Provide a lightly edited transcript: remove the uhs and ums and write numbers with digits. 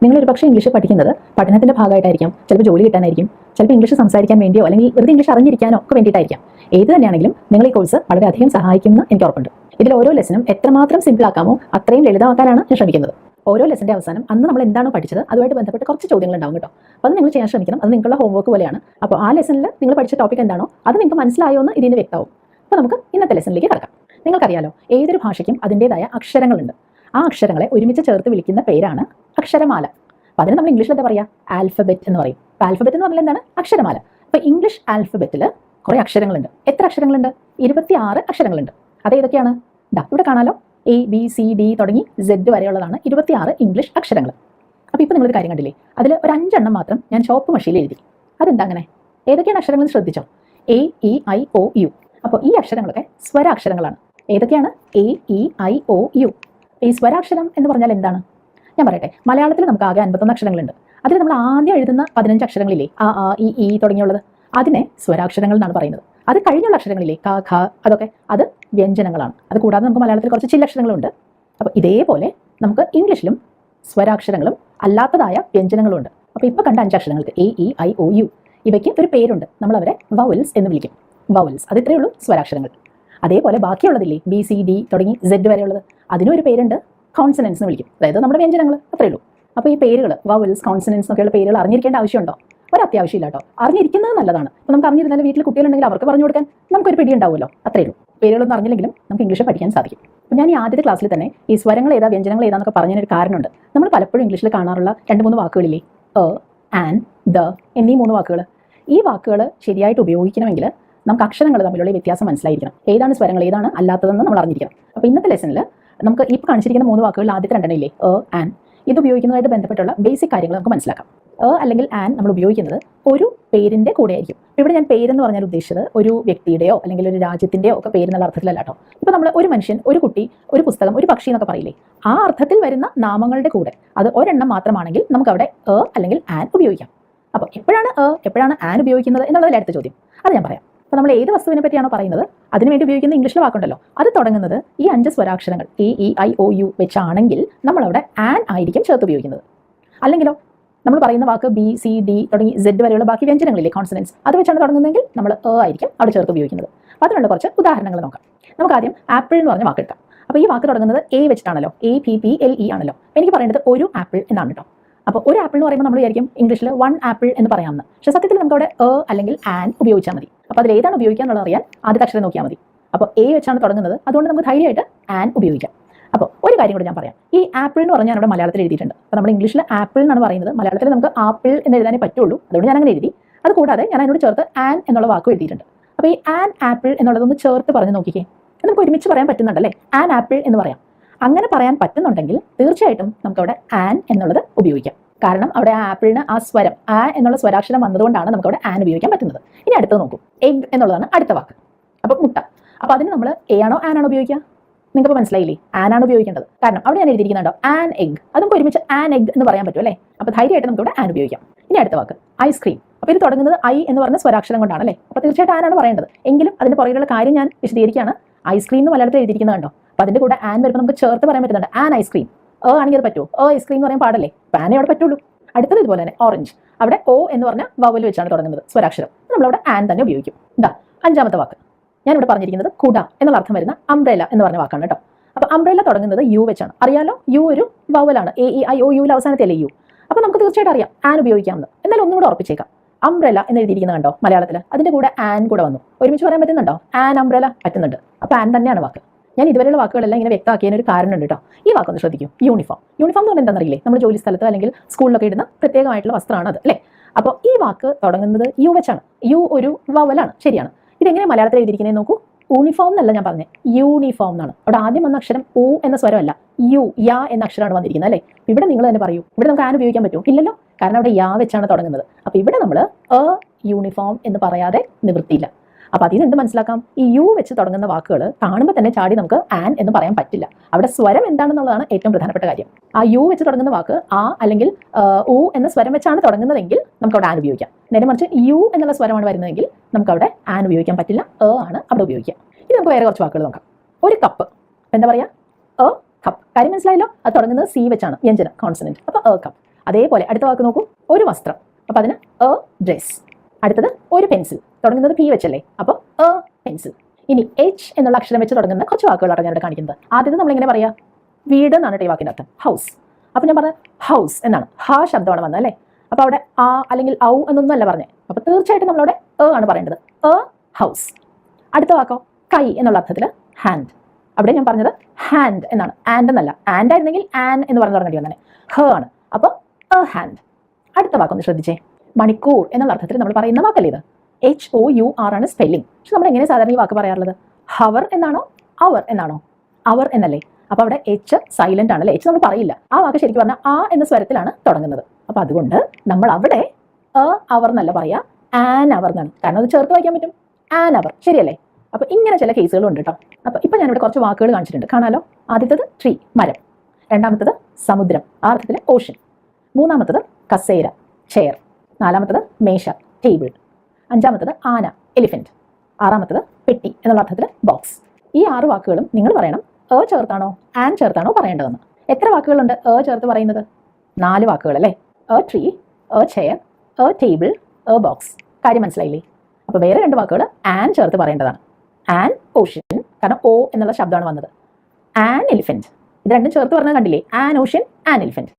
നിങ്ങളൊരു പക്ഷേ ഇംഗ്ലീഷ് പഠിക്കുന്നത് പഠനത്തിന്റെ ഭാഗമായിട്ടായിരിക്കാം, ചിലപ്പോൾ ജോലി കിട്ടാനായിരിക്കും, ചിലപ്പോൾ ഇംഗ്ലീഷ് സംസാരിക്കാൻ വേണ്ടിയോ അല്ലെങ്കിൽ വെറുതെ ഇംഗ്ലീഷ് അറിഞ്ഞിരിക്കാനോ ഒക്കെ വേണ്ടിയിട്ടായിരിക്കാം. ഏത് തന്നെയാണെങ്കിലും നിങ്ങൾ ഈ കോഴ്സ് വളരെയധികം സഹായിക്കുമെന്ന് എനിക്ക് ഉറപ്പുണ്ട്. ഇതിൽ ഓരോ ലെസനും എത്രമാത്രം സിമ്പിൾ ആക്കാമോ അത്രയും ലളിതമാക്കാനാണ് ഞാൻ ശ്രമിക്കുന്നത്. ഓരോ ലെസന്റെ അവസാനം അന്ന് നമ്മൾ എന്താണോ പഠിച്ചത് അതുമായിട്ട് ബന്ധപ്പെട്ട് കുറച്ച് ചോദ്യങ്ങൾ ഉണ്ടാവും കേട്ടോ. അപ്പോൾ അത് നിങ്ങൾ ചെയ്യാൻ ശ്രമിക്കണം. അത് നിങ്ങളുടെ ഹോംവർക്ക് പോലെയാണ്. അപ്പോൾ ആ ലെസണിൽ നിങ്ങൾ പഠിച്ച ടോപ്പിക് എന്താണോ അത് നിങ്ങൾക്ക് മനസ്സിലായോ എന്ന് ഇതിന് വ്യക്തമാവും. അപ്പോൾ നമുക്ക് ഇന്നത്തെ ലെസണിലേക്ക് കടക്കാം. നിങ്ങൾക്കറിയാലോ, ഏതൊരു ഭാഷയ്ക്കും അതിൻ്റെതായ അക്ഷരങ്ങളുണ്ട്. ആ അക്ഷരങ്ങളെ ഒരുമിച്ച് ചേർത്ത് വിളിക്കുന്ന പേരാണ് അക്ഷരമാല. അപ്പോൾ അതിന് നമ്മൾ ഇംഗ്ലീഷിൽ എന്താ പറയുക? ആൽഫബറ്റ് എന്ന് പറയും. അപ്പോൾ ആൽഫബറ്റ് എന്ന് പറഞ്ഞാൽ എന്താണ്? അക്ഷരമാല. അപ്പോൾ ഇംഗ്ലീഷ് ആൽഫബറ്റിൽ കുറേ അക്ഷരങ്ങളുണ്ട്. എത്ര അക്ഷരങ്ങളുണ്ട്? 26 അക്ഷരങ്ങളുണ്ട്. അത് ഏതൊക്കെയാണ്? ഇവിടെ കാണാലോ, ABCD തുടങ്ങി Z വരെയുള്ളതാണ് 26 ഇംഗ്ലീഷ് അക്ഷരങ്ങൾ. അപ്പോൾ ഇപ്പോൾ നിങ്ങളൊരു കാര്യം കണ്ടില്ലേ, അതിൽ ഒരു 5 എണ്ണം മാത്രം ഞാൻ ചുവപ്പ് മഷിയിൽ എഴുതി. അതെന്താ അങ്ങനെ? ഏതൊക്കെയാണ് അക്ഷരങ്ങൾ ശ്രദ്ധിച്ചോ? A, E, I, O, U. അപ്പോൾ ഈ അക്ഷരങ്ങളൊക്കെ സ്വരാക്ഷരങ്ങളാണ്. ഏതൊക്കെയാണ്? A, E, I, O, U. ഈ സ്വരാക്ഷരം എന്ന് പറഞ്ഞാൽ എന്താണ്? ഞാൻ പറയട്ടെ. മലയാളത്തിൽ നമുക്ക് ആകെ 51 അക്ഷരങ്ങളുണ്ട്. അതിൽ നമ്മൾ ആദ്യം എഴുതുന്ന 15 അക്ഷരങ്ങളില്ലേ, ഈ തുടങ്ങിയുള്ളത്, അതിനെ സ്വരാക്ഷരങ്ങൾ എന്നാണ് പറയുന്നത്. അത് കഴിഞ്ഞുള്ള അക്ഷരങ്ങളില്ലേ, ക, ഖ, അതൊക്കെ അത് വ്യഞ്ജനങ്ങളാണ്. അത് കൂടാതെ നമുക്ക് മലയാളത്തിൽ കുറച്ച് ചില്ലക്ഷരങ്ങളുണ്ട്. അപ്പോൾ ഇതേപോലെ നമുക്ക് ഇംഗ്ലീഷിലും സ്വരാക്ഷരങ്ങളും അല്ലാത്തതായ വ്യഞ്ജനങ്ങളും ഉണ്ട്. അപ്പോൾ ഇപ്പോൾ കണ്ട 5 അക്ഷരങ്ങൾക്ക് A, E, I, O, U ഇവയ്ക്ക് ഒരു പേരുണ്ട്. നമ്മൾ അവരെ വവൽസ് എന്ന് വിളിക്കും. വവൽസ്, അത് ഇത്രയേ ഉള്ളൂ സ്വരാക്ഷരങ്ങൾ. അതേപോലെ ബാക്കിയുള്ളതില്ലേ, BCD തുടങ്ങി Z വരെയുള്ളത്, അതിനും ഒരു പേരുണ്ട്, കോൺസണൻസ് എന്ന് വിളിക്കും. അതായത് നമ്മുടെ വ്യഞ്ജനങ്ങൾ, അത്രയേ ഉള്ളൂ. അപ്പോൾ ഈ പേരുകൾ വവൽസ്, കോൺസണൻസ് എന്നൊക്കെയുള്ള പേരുകൾ അറിഞ്ഞിരിക്കേണ്ട ആവശ്യമുണ്ടോ? ഒരത്യാവശ്യമില്ല കേട്ടോ. അറിഞ്ഞിരിക്കുന്നത് നല്ലതാണ്. അപ്പോൾ നമുക്ക് അറിഞ്ഞിരുന്നാലും വീട്ടിൽ കുട്ടികളുണ്ടെങ്കിൽ അവർക്ക് പറഞ്ഞു കൊടുക്കാൻ നമുക്കൊരു പിടി ഉണ്ടാവുമല്ലോ, അത്രയേ ഉള്ളൂ. പേരുകളൊന്നും അറിഞ്ഞില്ലെങ്കിലും നമുക്ക് ഇംഗ്ലീഷ് പഠിക്കാൻ സാധിക്കും. അപ്പോൾ ഞാൻ ഈ ആദ്യത്തെ ക്ലാസ്സിൽ തന്നെ ഈ സ്വരങ്ങൾ ഏതാ വ്യഞ്ജനങ്ങൾ ഏതാന്നൊക്കെ പറഞ്ഞതിനൊരു കാരണമുണ്ട്. നമ്മൾ പലപ്പോഴും ഇംഗ്ലീഷിൽ കാണാറുള്ള 2-3 വാക്കുകളില്ലേ, ആൻഡ്, ദ എന്നീ 3 വാക്കുകൾ. ഈ വാക്കുകൾ ശരിയായിട്ട് ഉപയോഗിക്കണമെങ്കിൽ നമുക്ക് അക്ഷരങ്ങൾ തമ്മിലുള്ള വ്യത്യാസം മനസ്സിലായിരിക്കണം. ഏതാണ് സ്വരങ്ങൾ, ഏതാണ് അല്ലാത്തതെന്ന് നമ്മൾ അറിഞ്ഞിരിക്കണം. അപ്പോൾ ഇന്നത്തെ ലെസണിൽ നമുക്ക് ഇപ്പോൾ കാണിച്ചിരിക്കുന്ന 3 വാക്കുകളിൽ ആദ്യത്തെ 2 ഇല്ലേ, ആൻഡ്, ഇത് ഉപയോഗിക്കുന്നതായിട്ട് ബന്ധപ്പെട്ടുള്ള ബേസിക് കാര്യങ്ങൾ നമുക്ക് മനസ്സിലാക്കാം. അല്ലെങ്കിൽ ആൻ നമ്മൾ ഉപയോഗിക്കുന്നത് ഒരു പേരിൻ്റെ കൂടെ ആയിരിക്കും. ഇവിടെ ഞാൻ പേരെന്ന് പറഞ്ഞാൽ ഉദ്ദേശിച്ചത് ഒരു വ്യക്തിയുടെയോ അല്ലെങ്കിൽ ഒരു രാജ്യത്തിൻ്റെയോ ഒക്കെ പേരെന്നുള്ള അർത്ഥത്തിലല്ല കേട്ടോ. ഇപ്പോൾ നമ്മൾ ഒരു മനുഷ്യൻ, ഒരു കുട്ടി, ഒരു പുസ്തകം, ഒരു പക്ഷി എന്നൊക്കെ പറയില്ലേ, ആ അർത്ഥത്തിൽ വരുന്ന നാമങ്ങളുടെ കൂടെ അത് ഒരെണ്ണം മാത്രമാണെങ്കിൽ നമുക്ക് അവിടെ അല്ലെങ്കിൽ ആൻ ഉപയോഗിക്കാം. അപ്പോൾ എപ്പോഴാണ് ആൻ ഉപയോഗിക്കുന്നത് എന്നുള്ളതിൽ അടുത്ത ചോദ്യം. അത് ഞാൻ പറയാം. അപ്പോൾ നമ്മൾ ഏത് വസ്തുവിനെ പറ്റിയാണോ പറയുന്നത് അതിനുവേണ്ടി ഉപയോഗിക്കുന്ന ഇംഗ്ലീഷിലെ വാക്കുണ്ടല്ലോ, അത് തുടങ്ങുന്നത് ഈ 5 സ്വരാക്ഷരങ്ങൾ A, E, I, O, U വെച്ചാണെങ്കിൽ നമ്മളവിടെ ആൻ ആയിരിക്കും ചേർത്ത് ഉപയോഗിക്കുന്നത്. അല്ലെങ്കിലോ നമ്മൾ പറയുന്ന വാക്ക് BCD തുടങ്ങി Z വരെയുള്ള ബാക്കി വ്യഞ്ജനങ്ങളില്ലേ, കോൺസണൻസ്, അത് വെച്ചാണ് തുടങ്ങുന്നതെങ്കിൽ നമ്മൾ ആയിരിക്കും അവിടെ ചേർത്ത് ഉപയോഗിക്കുന്നത്. അപ്പോൾ അതിനുള്ള കുറച്ച് ഉദാഹരണങ്ങൾ നോക്കാം. നമുക്ക് ആദ്യം ആപ്പിൾ എന്ന് പറഞ്ഞ വാക്ക് എടുക്കാം. അപ്പോൾ ഈ വാക്ക് തുടങ്ങുന്നത് A വെച്ചിട്ടാണല്ലോ, APPLE ആണല്ലോ. എനിക്ക് പറയേണ്ടത് ഒരു ആപ്പിൾ എന്നാണ് കേട്ടോ. അപ്പോൾ ഒരു ആപ്പിൾ എന്ന് പറയുമ്പോൾ നമ്മൾ വിചാരിക്കും ഇംഗ്ലീഷിൽ 1 ആപ്പിൾ എന്ന് പറയാമെന്ന്. പക്ഷേ സത്യത്തിൽ നമുക്ക് അവിടെ അല്ലെങ്കിൽ ആൻ ഉപയോഗിച്ചാൽ മതി. അപ്പോൾ അതിൽ ഏതാണ് ഉപയോഗിക്കുക എന്നുള്ളത് അറിയാൻ ആദ്യത്തെ അക്ഷരം നോക്കിയാൽ മതി. അപ്പോൾ A വെച്ചാണ് തുടങ്ങുന്നത്, അതുകൊണ്ട് നമുക്ക് ധൈര്യമായിട്ട് ആൻ ഉപയോഗിക്കാം. അപ്പോൾ ഒരു കാര്യം കൂടെ ഞാൻ പറയാം. ഈ ആപ്പിൾ എന്ന് പറഞ്ഞാൽ അവിടെ മലയാളത്തിൽ എഴുതിയിട്ടുണ്ട്. അപ്പോൾ നമ്മൾ ഇംഗ്ലീഷിൽ ആപ്പിൾ എന്നാണ് പറയുന്നത്, മലയാളത്തിൽ നമുക്ക് ആപ്പിൾ എന്ന് എഴുതാനേ പറ്റുള്ളൂ. അതുകൊണ്ട് ഞാൻ അങ്ങനെ എഴുതി. അത് കൂടാതെ ഞാൻ അതിനോട് ചേർത്ത് ആൻ എന്നുള്ള വാക്കും എഴുതിയിട്ടുണ്ട്. അപ്പോൾ ഈ ആൻ ആപ്പിൾ എന്നുള്ളതൊന്ന് ചേർത്ത് പറഞ്ഞ് നോക്കിക്കേ, നമുക്ക് ഒരുമിച്ച് പറയാൻ പറ്റുന്നുണ്ടല്ലേ, ആൻ ആപ്പിൾ എന്ന് പറയാം. അങ്ങനെ പറയാൻ പറ്റുന്നുണ്ടെങ്കിൽ തീർച്ചയായിട്ടും നമുക്കവിടെ ആൻ എന്നുള്ളത് ഉപയോഗിക്കാം. കാരണം അവിടെ ആ ആപ്പിളിന് ആ സ്വരം എന്നുള്ള സ്വരാക്ഷരം വന്നതുകൊണ്ടാണ് നമുക്ക് അവിടെ ആൻ ഉപയോഗിക്കാൻ പറ്റുന്നത്. ഇനി അടുത്തത് നോക്കൂ, എഗ് എന്നുള്ളതാണ് അടുത്ത വാക്ക്. അപ്പോൾ മുട്ട. അപ്പോൾ അതിന് നമ്മൾ എ ആണോ ആൻ ആണോ ഉപയോഗിക്കുക? നിങ്ങൾക്ക് മനസ്സിലായില്ലേ, ആനാണ് ഉപയോഗിക്കേണ്ടത്. കാരണം അവിടെ ഞാൻ എഴുതിയിരിക്കുന്നുണ്ടോ ആൻ എഗ്, അത് നമുക്ക് ഒരുമിച്ച് ആൻ എഗ് എന്ന് പറയാൻ പറ്റും അല്ലേ. അപ്പോൾ ധൈര്യമായിട്ട് നമുക്ക് ഇവിടെ ആൻ ഉപയോഗിക്കാം. ഇനി അടുത്ത വാക്ക് ഐസ്ക്രീം. അപ്പോൾ ഇത് തുടങ്ങുന്നത് I എന്ന് പറഞ്ഞ സ്വരാക്ഷരം കൊണ്ടാണല്ലേ. അപ്പോൾ തീർച്ചയായിട്ടും ആനാണ് പറയേണ്ടത്. എങ്കിലും അതിന്റെ പുറകിലുള്ള കാര്യം ഞാൻ വിശദീകരിക്കുകയാണ്. ഐസ്ക്രീം എന്ന് മലയാളത്തിൽ എഴുതിയിരിക്കുന്നത് കണ്ടോ. അപ്പോൾ അതിന്റെ കൂടെ ആൻ വരുമ്പോൾ നമുക്ക് ചേർത്ത് പറയാൻ പറ്റുന്നുണ്ട്, ആൻ ഐസ്ക്രീം. ആണെങ്കിൽ അത് പറ്റുമോ? ഐസ്ക്രീം എന്ന് പറയാൻ പാടല്ലേ. ആനേ അവിടെ പറ്റുള്ളൂ. അടുത്തത് ഇതുപോലെ തന്നെ ഓറഞ്ച്. അവിടെ O എന്ന് പറഞ്ഞ വവൽ വെച്ചാണ് തുടങ്ങുന്നത്, സ്വരാക്ഷരം. നമ്മളവിടെ ആൻ തന്നെ ഉപയോഗിക്കും. ഇതാ 5ാമത്തെ വാക്ക്. ഞാനിവിടെ പറഞ്ഞിരിക്കുന്നത് കുട എന്നുള്ള അർത്ഥം വരുന്ന അംബ്രേല എന്ന് പറഞ്ഞ വാക്കാണ് കേട്ടോ. അപ്പോൾ അംബ്രേല തുടങ്ങുന്നത് U വെച്ചാണ്. അറിയാലോ, U ഒരു വവലാണ്. AEIOU അവസാനത്തെ അല്ലേ U. അപ്പോൾ നമുക്ക് തീർച്ചയായിട്ടും അറിയാം ആൻ ഉപയോഗിക്കാമെന്ന്. എന്നാലും ഒന്നും കൂടെ ഉറപ്പിച്ചേക്കാം. അംബ്രേല എന്ന് എഴുതിയിരിക്കുന്നത് കണ്ടോ മലയാളത്തിൽ, അതിന്റെ കൂടെ ആൻ കൂടെ വന്നു. ഒരുമിച്ച് പറയാൻ പറ്റുന്നുണ്ടോ? ആൻ അംബ്രേല പറ്റുന്നുണ്ട്. അപ്പോൾ ആൻ തന്നെയാണ് വാക്ക്. ഞാൻ ഇതുവരെയുള്ള വാക്കുകളെല്ലാം ഇങ്ങനെ വ്യക്തമാക്കിയതിന് ഒരു കാരണമുണ്ട് കേട്ടോ. ഈ വാക്കൊന്ന് ശ്രദ്ധിക്കും, യൂണിഫോം. യൂണിഫോം എന്ന് പറഞ്ഞാൽ എന്താണെന്നറിയില്ലേ, നമ്മൾ ജോലി സ്ഥലത്ത് അല്ലെങ്കിൽ സ്കൂളിലൊക്കെ ഇടുന്ന പ്രത്യേകമായിട്ടുള്ള വസ്ത്രമാണ് അത് അല്ലേ. അപ്പോൾ ഈ വാക്ക് തുടങ്ങുന്നത് U വെച്ചാണ്. U ഒരു വവലാണ്, ശരിയാണ്. ഇതെങ്ങനെ മലയാളത്തിൽ എഴുതിയിരിക്കുന്നത് നോക്കൂ. യൂണിഫോം എന്നല്ല ഞാൻ പറഞ്ഞത്, യൂണിഫോം എന്നാണ്. അവിടെ ആദ്യം വന്ന അക്ഷരം U എന്ന സ്വരമല്ല, യാ എന്ന അക്ഷരമാണ് വന്നിരിക്കുന്നത് അല്ലേ. ഇവിടെ നിങ്ങൾ തന്നെ പറയൂ, ഇവിടെ നമുക്ക് ആൻ ഉപയോഗിക്കാൻ പറ്റുമോ? ഇല്ലല്ലോ, കാരണം അവിടെ യാ വെച്ചാണ് തുടങ്ങുന്നത്. അപ്പോൾ ഇവിടെ നമ്മൾ യൂണിഫോം എന്ന് പറയാതെ നിവൃത്തിയില്ല. അപ്പോൾ അതിന് എന്ത് മനസ്സിലാക്കാം, ഈ U വെച്ച് തുടങ്ങുന്ന വാക്കുകൾ കാണുമ്പോൾ തന്നെ ചാടി നമുക്ക് ആൻ എന്ന് പറയാൻ പറ്റില്ല. അവിടെ സ്വരം എന്താണെന്നുള്ളതാണ് ഏറ്റവും പ്രധാനപ്പെട്ട കാര്യം. ആ U വെച്ച് തുടങ്ങുന്ന വാക്ക് അല്ലെങ്കിൽ U എന്ന സ്വരം വെച്ചാണ് തുടങ്ങുന്നതെങ്കിൽ നമുക്ക് അവിടെ ആൻ ഉപയോഗിക്കാം. നേരെ മറിച്ച് U എന്നുള്ള സ്വരമാണ് വരുന്നതെങ്കിൽ നമുക്ക് അവിടെ ആൻ ഉപയോഗിക്കാൻ പറ്റില്ല, ആണ് അവിടെ ഉപയോഗിക്കുക. ഇനി നമുക്ക് വേറെ കുറച്ച് വാക്കുകൾ നോക്കാം. ഒരു കപ്പ്, എന്താ പറയുക, കപ്പ്. കാര്യം മനസ്സിലായല്ലോ, അത് തുടങ്ങുന്നത് C വെച്ചാണ്, വ്യഞ്ജനം, കോൺസണന്റ്. അപ്പോൾ കപ്പ്. അതേപോലെ അടുത്ത വാക്ക് നോക്കൂ, ഒരു വസ്ത്രം, അപ്പോൾ അതിന് എ ഡ്രസ്. അടുത്തത് ഒരു പെൻസിൽ, തുടങ്ങുന്നത് പി വെച്ചല്ലേ, അപ്പോൾ എ പെൻസിൽ. ഇനി എച്ച് എന്നുള്ള അക്ഷരം വെച്ച് തുടങ്ങുന്ന കുറച്ച് വാക്കുകളാണ് ഞാനിവിടെ കാണിക്കുന്നത്. ആദ്യത്തെ നമ്മൾ എങ്ങനെ പറയാം, വീട് എന്നാണ് ഈ വാക്കിൻ്റെ അർത്ഥം, ഹൗസ്. അപ്പോൾ ഞാൻ പറഞ്ഞത് ഹൗസ് എന്നാണ്, ഹ ശബ്ദമാണ് വന്നത് അല്ലേ. അപ്പോൾ അവിടെ ആ അല്ലെങ്കിൽ ഔ എന്നൊന്നും അല്ല പറഞ്ഞത്, അപ്പോൾ തീർച്ചയായിട്ടും നമ്മളവിടെ എ ആണ് പറയേണ്ടത്, എ ഹൗസ്. അടുത്ത വാക്കോ കൈ എന്നുള്ള അർത്ഥത്തിൽ ഹാൻഡ്. അവിടെ ഞാൻ പറഞ്ഞത് ഹാൻഡ് എന്നാണ്, ആൻഡ് എന്നല്ല. ആൻഡ് ആയിരുന്നെങ്കിൽ ആൻ എന്ന് പറഞ്ഞു തുടങ്ങേണ്ടി വന്നെ, ഹ ആണ്. അപ്പോൾ എ ഹാൻഡ്. അടുത്ത വാക്കൊന്ന് ശ്രദ്ധിച്ചേ, മണിക്കൂർ എന്നുള്ള അർത്ഥത്തിൽ നമ്മൾ പറയുന്ന വാക്കല്ലേ ഇത്, HOUR ആണ് സ്പെല്ലിംഗ്. പക്ഷെ നമ്മൾ എങ്ങനെ സാധാരണ ഈ വാക്ക് പറയാറുള്ളത്, ഹവർ എന്നാണോ അവർ എന്നാണോ, അവർ എന്നല്ലേ. അപ്പോൾ അവിടെ എച്ച് സൈലന്റ് ആണല്ലേ, എച്ച് നമ്മൾ പറയില്ല. ആ വാക്ക് ശരിക്കും പറഞ്ഞാൽ ആ എന്ന സ്വരത്തിലാണ് തുടങ്ങുന്നത്. അപ്പോൾ അതുകൊണ്ട് നമ്മൾ അവിടെ അവർ എന്നല്ല പറയാ, ആൻ അവർ എന്നാണ്. കാരണം അത് ചേർത്ത് വായിക്കാൻ പറ്റും, ആൻ അവർ, ശരിയല്ലേ. അപ്പോൾ ഇങ്ങനെ ചില കേസുകളുണ്ട് കേട്ടോ. അപ്പോൾ ഇപ്പം ഞാനിവിടെ കുറച്ച് വാക്കുകൾ കാണിച്ചിട്ടുണ്ട്, കാണാലോ. ആദ്യത്തത് ട്രീ മരം, രണ്ടാമത്തത് സമുദ്രം, ആ അർത്ഥത്തിൽ ഓഷൻ, മൂന്നാമത്തത് കസേര ചെയർ, നാലാമത്തത് മേശ ടേബിൾ, അഞ്ചാമത്തത് ആന എലിഫന്റ്, ആറാമത്തത് പെട്ടി എന്നുള്ള അർത്ഥത്തിൽ ബോക്സ്. ഈ 6 വാക്കുകളും നിങ്ങൾ പറയണം എ ചേർത്താണോ ആൻ ചേർത്താണോ പറയേണ്ടതെന്ന്. എത്ര വാക്കുകളുണ്ട് എ ചേർത്ത് പറയുന്നത്? 4 വാക്കുകൾ അല്ലേ. A tree, A chair, A table, A box. കാര്യം മനസ്സിലായില്ലേ? അപ്പോൾ വേറെ 2 വാക്കുകൾ ആൻ ചേർത്ത് പറയേണ്ടതാണ്. ആൻ ഓഷ്യൻ, കാരണം ഓ എന്നുള്ള ശബ്ദമാണ് വന്നത്. ആൻ എലിഫന്റ്, ഇത് രണ്ടും ചേർത്ത് പറഞ്ഞത് കണ്ടില്ലേ, ആൻ ഓഷ്യൻ ആൻ എലിഫന്റ്.